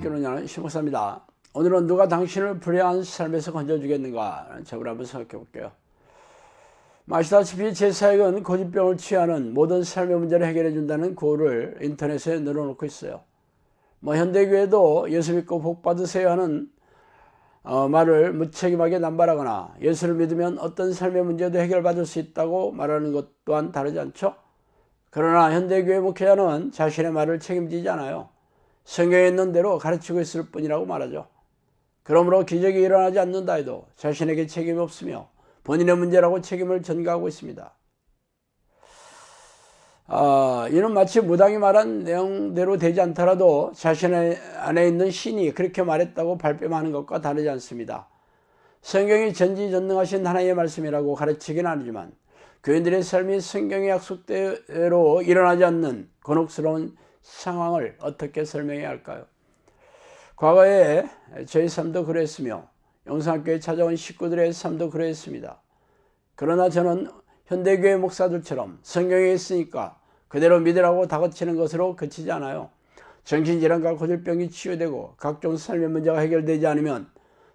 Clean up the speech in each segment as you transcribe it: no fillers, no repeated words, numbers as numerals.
기도는 여는 심목사입니다. 오늘은 누가 당신을 불행한 삶에서 건져주겠는가 라는 제목을 한번 생각해 볼게요. 아시다시피 제 사역은 고집병을 취하는 모든 삶의 문제를 해결해 준다는 구호를 인터넷에 늘어놓고 있어요. 현대교회도 예수 믿고 복 받으세요 하는 말을 무책임하게 남발하거나 예수를 믿으면 어떤 삶의 문제도 해결받을 수 있다고 말하는 것 또한 다르지 않죠? 그러나 현대교회 목회자는 자신의 말을 책임지지 않아요. 성경에 있는 대로 가르치고 있을 뿐이라고 말하죠. 그러므로 기적이 일어나지 않는다 해도 자신에게 책임이 없으며 본인의 문제라고 책임을 전가하고 있습니다. 이는 마치 무당이 말한 내용대로 되지 않더라도 자신 안에 있는 신이 그렇게 말했다고 발뺌하는 것과 다르지 않습니다. 성경이 전지전능하신 하나님의 말씀이라고 가르치긴 하지만 교인들의 삶이 성경의 약속대로 일어나지 않는 곤혹스러운 상황을 어떻게 설명해야 할까요? 과거에 저희 삶도 그랬으며 영상교회에 찾아온 식구들의 삶도 그랬습니다. 그러나 저는 현대교회 목사들처럼 성경에 있으니까 그대로 믿으라고 다그치는 것으로 그치지 않아요. 정신질환과 고질병이 치유되고 각종 삶의 문제가 해결되지 않으면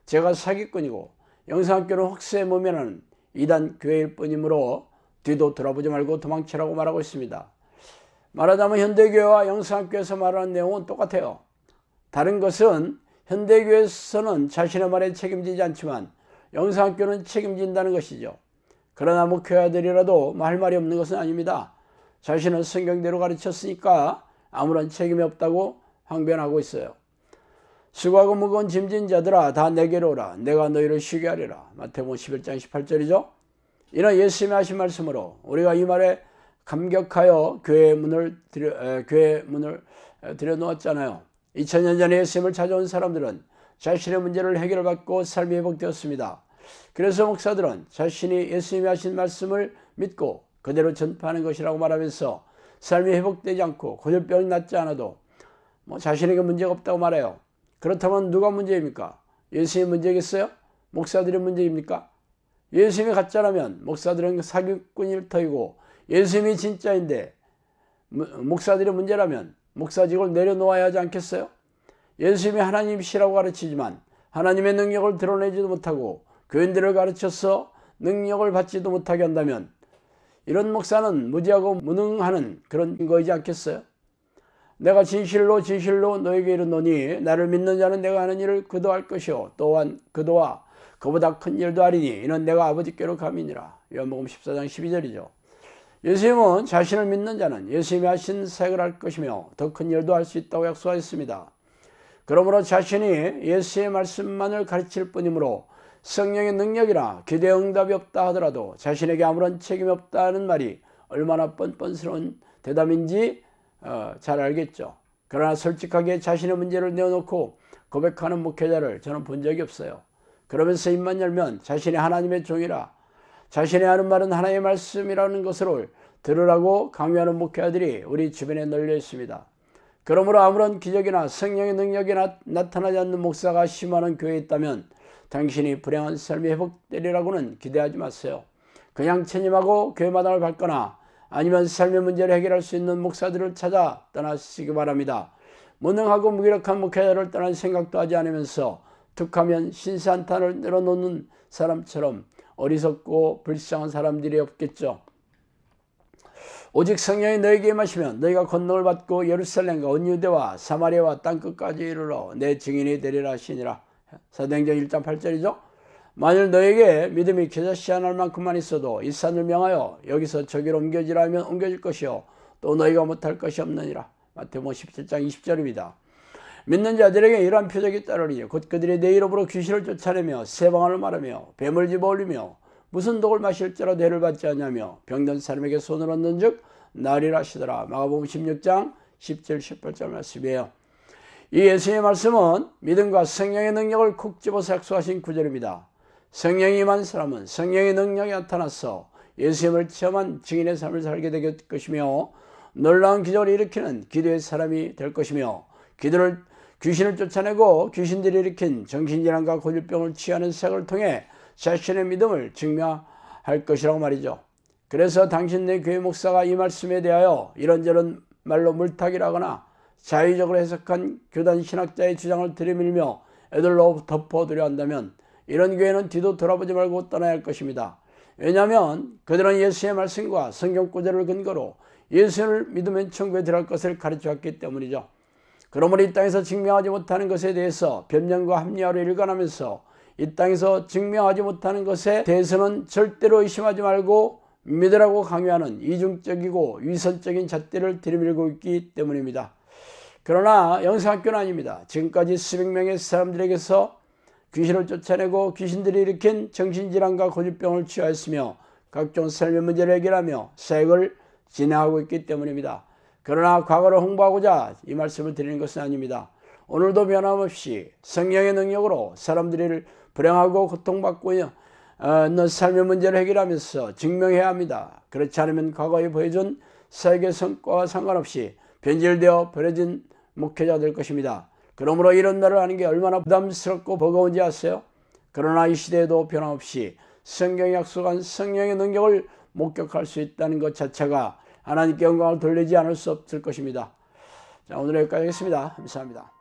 제가 사기꾼이고 영상교회는 혹세 무면하는 이단 교회일 뿐이므로 뒤도 돌아보지 말고 도망치라고 말하고 있습니다. 말하자면 현대교회와 영상교회에서 말하는 내용은 똑같아요. 다른 것은 현대교회에서는 자신의 말에 책임지지 않지만 영상교회는 책임진다는 것이죠. 그러나 목회자들이라도 할 말이 없는 것은 아닙니다. 자신은 성경대로 가르쳤으니까 아무런 책임이 없다고 항변하고 있어요. 수고하고 무거운 짐진 자들아 다 내게로 오라 내가 너희를 쉬게 하리라. 마태복음 11장 18절이죠. 이런 예수님의 하신 말씀으로 우리가 이 말에 감격하여 교회의 문을 들여놓았잖아요. 2000년 전에 예수님을 찾아온 사람들은 자신의 문제를 해결받고 삶이 회복되었습니다. 그래서 목사들은 자신이 예수님이 하신 말씀을 믿고 그대로 전파하는 것이라고 말하면서 삶이 회복되지 않고 고질병이 낫지 않아도 자신에게 문제가 없다고 말해요. 그렇다면 누가 문제입니까? 예수님이 문제겠어요? 목사들이 문제입니까? 예수님이 가짜라면 목사들은 사기꾼일 터이고 예수님이 진짜인데 목사들의 문제라면 목사직을 내려놓아야 하지 않겠어요? 예수님이 하나님이시라고 가르치지만 하나님의 능력을 드러내지도 못하고 교인들을 가르쳐서 능력을 받지도 못하게 한다면 이런 목사는 무지하고 무능하는 그런 거이지 않겠어요? 내가 진실로 너에게 이르노니 나를 믿는 자는 내가 하는 일을 그도 할 것이요 또한 그도와 그보다 큰 일도 하리니 이는 내가 아버지께로 감이니라. 요한복음 14장 12절이죠. 예수님은 자신을 믿는 자는 예수님이 하신 사역을 할 것이며 더 큰 일도 할 수 있다고 약속하였습니다. 그러므로 자신이 예수의 말씀만을 가르칠 뿐이므로 성령의 능력이나 기도의 응답이 없다 하더라도 자신에게 아무런 책임이 없다는 말이 얼마나 뻔뻔스러운 대답인지 잘 알겠죠. 그러나 솔직하게 자신의 문제를 내어놓고 고백하는 목회자를 저는 본 적이 없어요. 그러면서 입만 열면 자신이 하나님의 종이라 자신이 하는 말은 하나님의 말씀이라는 것을 들으라고 강요하는 목회자들이 우리 주변에 널려 있습니다. 그러므로 아무런 기적이나 성령의 능력이 나타나지 않는 목사가 심하는 교회에 있다면 당신이 불행한 삶이 회복되리라고는 기대하지 마세요. 그냥 체념하고 교회 마당을 밟거나 아니면 삶의 문제를 해결할 수 있는 목사들을 찾아 떠나시기 바랍니다. 무능하고 무기력한 목회자를 떠날 생각도 하지 않으면서 툭하면 신산탄을 늘어놓는 사람처럼 어리석고 불쌍한 사람들이 없겠죠. 오직 성령이 너에게 임하시면 너희가 권능을 받고 예루살렘과 온 유대와 사마리아와 땅끝까지 이르러 내 증인이 되리라 하시니라. 사도행전 1장 8절이죠. 만일 너에게 믿음이 겨자씨 한 알만큼만 있어도 이 산을 명하여 여기서 저기로 옮겨지라 하면 옮겨질 것이요 또 너희가 못할 것이 없느니라. 마태복음 17장 20절입니다. 믿는 자들에게 이러한 표적이 따르리니 곧 그들이 내 이름으로 귀신을 쫓아내며 새 방언을 말하며 뱀을 집어올리며 무슨 독을 마실지라도 해를 받지 않냐며 병든 사람에게 손을 얹는 즉 나으리라 하시더라. 마가복음 16장 17, 18절 말씀이에요. 이 예수님의 말씀은 믿음과 성령의 능력을 콕 집어서 약속하신 구절입니다. 성령이 임한 사람은 성령의 능력이 나타나서 예수님을 체험한 증인의 삶을 살게 될 것이며 놀라운 기적을 일으키는 기도의 사람이 될 것이며 귀신을 쫓아내고 귀신들이 일으킨 정신질환과 고질병을 치유하는 사역을 통해 자신의 믿음을 증명할 것이라고 말이죠. 그래서 당신네 교회 목사가 이 말씀에 대하여 이런저런 말로 물타기를 하거나 자의적으로 해석한 교단 신학자의 주장을 들이밀며 애들로 덮어두려 한다면 이런 교회는 뒤도 돌아보지 말고 떠나야 할 것입니다. 왜냐하면 그들은 예수의 말씀과 성경 구절을 근거로 예수를 믿으면 천국에 들어갈 것을 가르쳐왔기 때문이죠. 그러므로 이 땅에서 증명하지 못하는 것에 대해서 변명과 합리화로 일관하면서 이 땅에서 증명하지 못하는 것에 대해서는 절대로 의심하지 말고 믿으라고 강요하는 이중적이고 위선적인 잣대를 들이밀고 있기 때문입니다. 그러나 영성학교는 아닙니다. 지금까지 수백 명의 사람들에게서 귀신을 쫓아내고 귀신들이 일으킨 정신질환과 고질병을 치유하였으며 각종 삶의 문제를 해결하며 사역을 진행하고 있기 때문입니다. 그러나 과거를 홍보하고자 이 말씀을 드리는 것은 아닙니다. 오늘도 변함없이 성령의 능력으로 사람들을 불행하고 고통받고 있는 삶의 문제를 해결하면서 증명해야 합니다. 그렇지 않으면 과거에 보여준 사역의 성과와 상관없이 변질되어 버려진 목회자가 될 것입니다. 그러므로 이런 말을 하는 게 얼마나 부담스럽고 버거운지 아세요? 그러나 이 시대에도 변함없이 성경이 약속한 성령의 능력을 목격할 수 있다는 것 자체가 하나님께 영광을 돌리지 않을 수 없을 것입니다. 자, 오늘 여기까지 하겠습니다. 감사합니다.